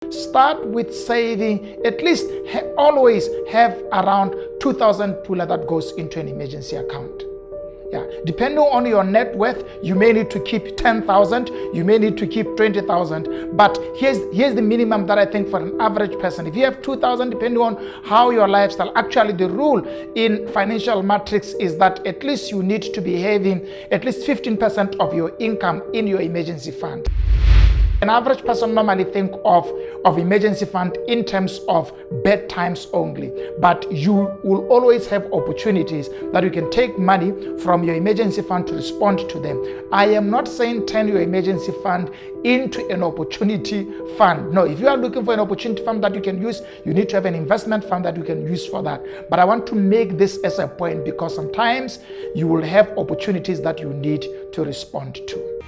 Start with saving, at least always have around 2,000 pula that goes into an emergency account. Yeah, depending on your net worth, you may need to keep 10,000, you may need to keep 20,000, but here's the minimum that I think for an average person. If you have 2,000, depending on how your lifestyle, actually the rule in financial matrix is that at least you need to be having at least 15% of your income in your emergency fund. An average person normally think of emergency fund in terms of bad times only, but you will always have opportunities that you can take money from your emergency fund to respond to them. I am not saying turn your emergency fund into an opportunity fund. No, if you are looking for an opportunity fund that you can use, you need to have an investment fund that you can use for that. But I want to make this as a point because sometimes you will have opportunities that you need to respond to.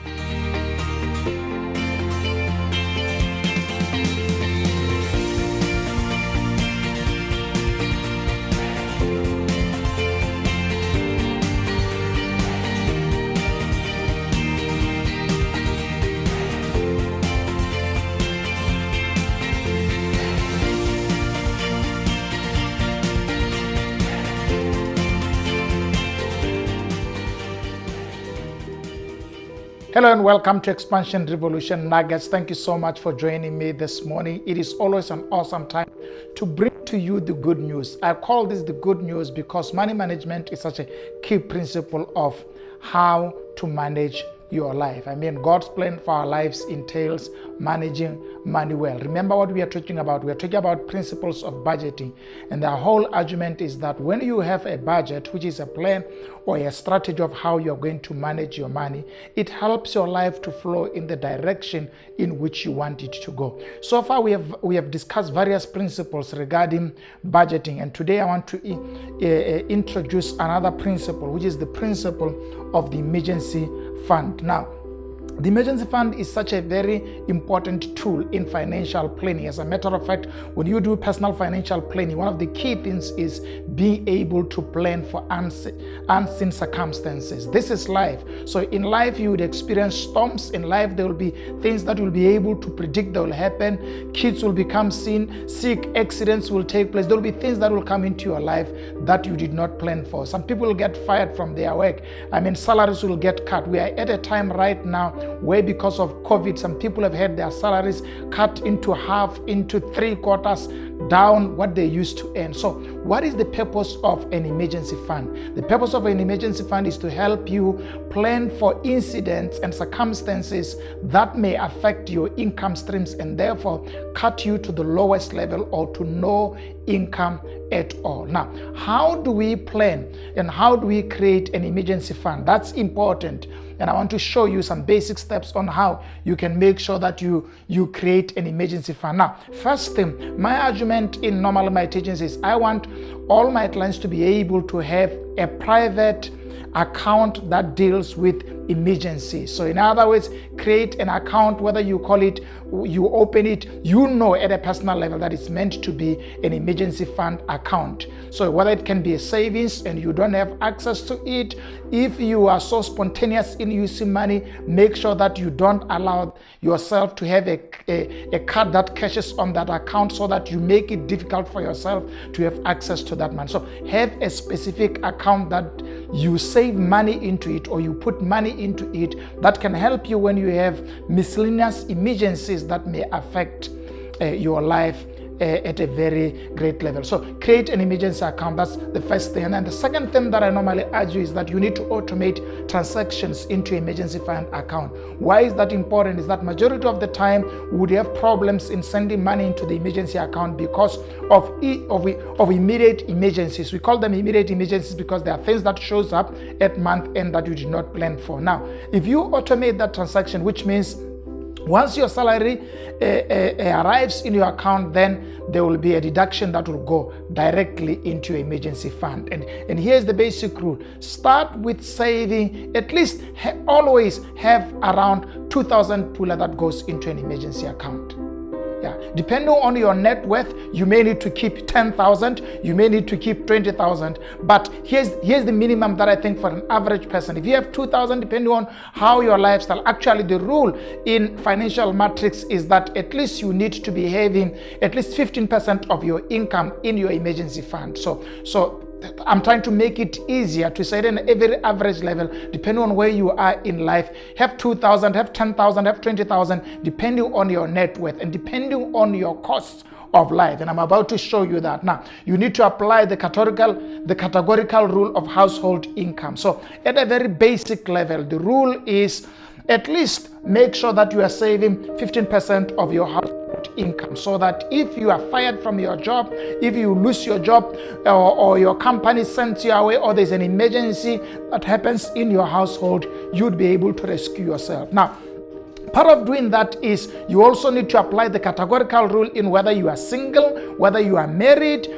Hello and welcome to Expansion Revolution Nuggets. Thank you so much for joining me this morning. It is always an awesome time to bring to you the good news. I call this the good news because money management is such a key principle of how to manage your life. I mean, God's plan for our lives entails managing money well. Remember what we are talking about? We are talking about principles of budgeting. And the whole argument is that when you have a budget, which is a plan or a strategy of how you're going to manage your money, it helps your life to flow in the direction in which you want it to go. So far, we have discussed various principles regarding budgeting. And today I want to introduce another principle, which is the principle of the emergency fund. Now, the emergency fund is such a very important tool in financial planning. As a matter of fact, when you do personal financial planning, one of the key things is being able to plan for unseen circumstances. This is life. So in life, you would experience storms. In life, there will be things that you'll be able to predict that will happen. Kids will become sick, accidents will take place. There will be things that will come into your life that you did not plan for. Some people will get fired from their work. I mean, salaries will get cut. We are at a time right now where because of COVID, some people have had their salaries cut into half, into 3/4 down what they used to earn. So what is the purpose of an emergency fund? The purpose of an emergency fund is to help you plan for incidents and circumstances that may affect your income streams and therefore cut you to the lowest level or to no income at all. Now, how do we plan and how do we create an emergency fund? That's important. And I want to show you some basic steps on how you can make sure that you create an emergency fund. Now, first thing, my argument in normally my teachings is I want all my clients to be able to have a private account that deals with emergency. So in other words, create an account, whether you call it, you open it, you know at a personal level that it's meant to be an emergency fund account. So whether it can be a savings and you don't have access to it, if you are so spontaneous in using money, make sure that you don't allow yourself to have a card that cashes on that account so that you make it difficult for yourself to have access to that money. So have a specific account that you save money into it or you put money into it that can help you when you have miscellaneous emergencies that may affect your life at a very great level. So create an emergency account. That's the first thing. And then the second thing that I normally urge you is that you need to automate transactions into emergency fund account. Why is that important? Is that majority of the time we would have problems in sending money into the emergency account because of immediate emergencies. We call them immediate emergencies because there are things that shows up at month end that you did not plan for. Now, if you automate that transaction, which means once your salary arrives in your account, then there will be a deduction that will go directly into your emergency fund. And here's the basic rule. Start with saving, at least always have around 2,000 pula that goes into an emergency account. Yeah, depending on your net worth, you may need to keep 10,000, you may need to keep 20,000. But here's the minimum that I think for an average person. If you have 2,000, depending on how your lifestyle, actually the rule in financial matrix is that at least you need to be having at least 15% of your income in your emergency fund. So I'm trying to make it easier to say at a very average level, depending on where you are in life, have 2,000, have 10,000, have 20,000, depending on your net worth and depending on your costs of life. And I'm about to show you that. Now, you need to apply the categorical rule of household income. So at a very basic level, the rule is at least make sure that you are saving 15% of your household income, so that if you are fired from your job, if you lose your job, or your company sends you away, or there's an emergency that happens in your household, you'd be able to rescue yourself. Now, part of doing that is you also need to apply the categorical rule in whether you are single, whether you are married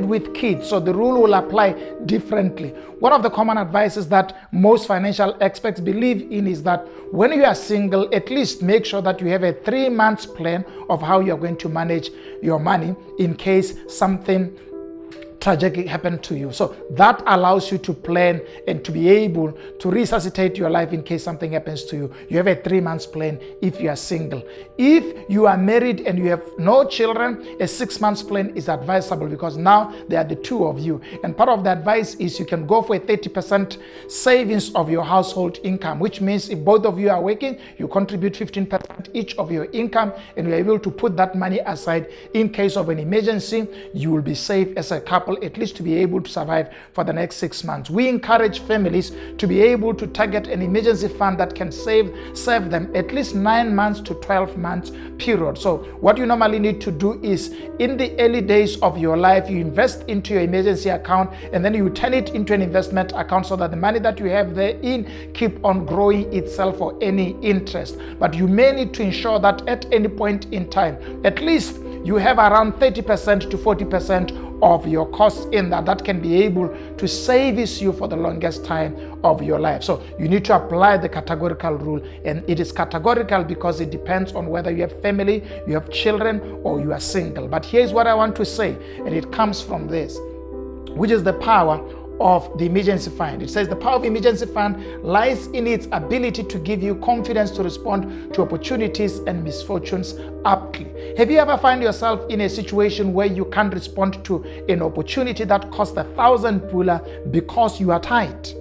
with kids. So the rule will apply differently. One of the common advices that most financial experts believe in is that when you are single, at least make sure that you have a 3-month plan of how you're going to manage your money in case something tragic happened to you. So that allows you to plan and to be able to resuscitate your life in case something happens to you. You have a 3-month plan if you are single. If you are married and you have no children, a 6-month plan is advisable, because now there are the two of you. And part of the advice is you can go for a 30% savings of your household income, which means if both of you are working, you contribute 15% each of your income, and you're able to put that money aside in case of an emergency. You will be safe as a couple, at least to be able to survive for the next 6 months. We encourage families to be able to target an emergency fund that can serve them at least 9 months to 12 months period. So what you normally need to do is, in the early days of your life, you invest into your emergency account, and then you turn it into an investment account so that the money that you have therein keep on growing itself for any interest. But you may need to ensure that at any point in time, at least you have around 30% to 40% of your costs in that can be able to service you for the longest time of your life. So you need to apply the categorical rule, and it is categorical because it depends on whether you have family, you have children, or you are single. But here's what I want to say, and it comes from this, which is the power of the emergency fund. It says the power of emergency fund lies in its ability to give you confidence to respond to opportunities and misfortunes aptly. Have you ever found yourself in a situation where you can't respond to an opportunity that cost 1,000 pula because you are tight?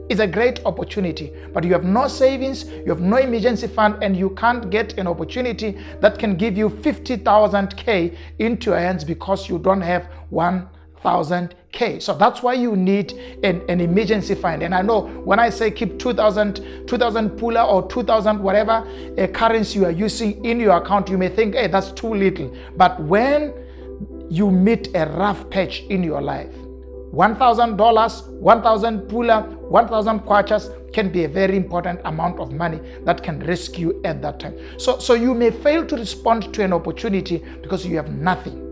It's a great opportunity, but you have no savings, you have no emergency fund, and you can't get an opportunity that can give you 50,000 K into your hands because you don't have 1,000 K. So that's why you need an emergency fund. And I know when I say keep 2,000 pula or 2,000 whatever currency you are using in your account, you may think, hey, that's too little. But when you meet a rough patch in your life, $1,000, 1,000 pula, 1,000 kwachas can be a very important amount of money that can rescue you at that time. So you may fail to respond to an opportunity because you have nothing.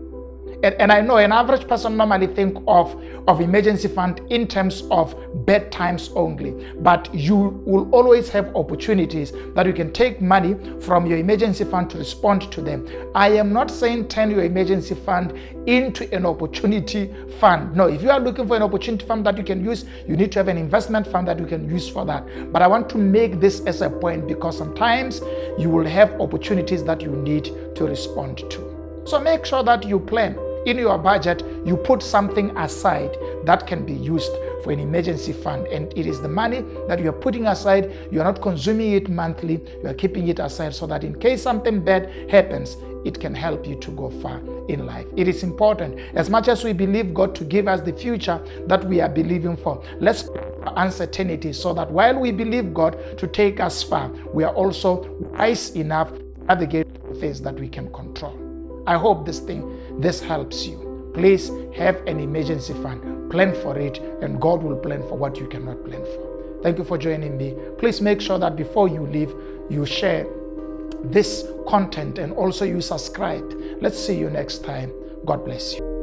And I know an average person normally think of emergency fund in terms of bad times only, but you will always have opportunities that you can take money from your emergency fund to respond to them. I am not saying turn your emergency fund into an opportunity fund. No, if you are looking for an opportunity fund that you can use, you need to have an investment fund that you can use for that. But I want to make this as a point because sometimes you will have opportunities that you need to respond to. So make sure that you plan. In your budget, you put something aside that can be used for an emergency fund. And it is the money that you are putting aside. You are not consuming it monthly. You are keeping it aside so that in case something bad happens, it can help you to go far in life. It is important. As much as we believe God to give us the future that we are believing for, let's uncertainty so that while we believe God to take us far, we are also wise enough to navigate things that we can control. I hope this helps you. Please have an emergency fund. Plan for it, and God will plan for what you cannot plan for. Thank you for joining me. Please make sure that before you leave, you share this content and also you subscribe. Let's see you next time. God bless you.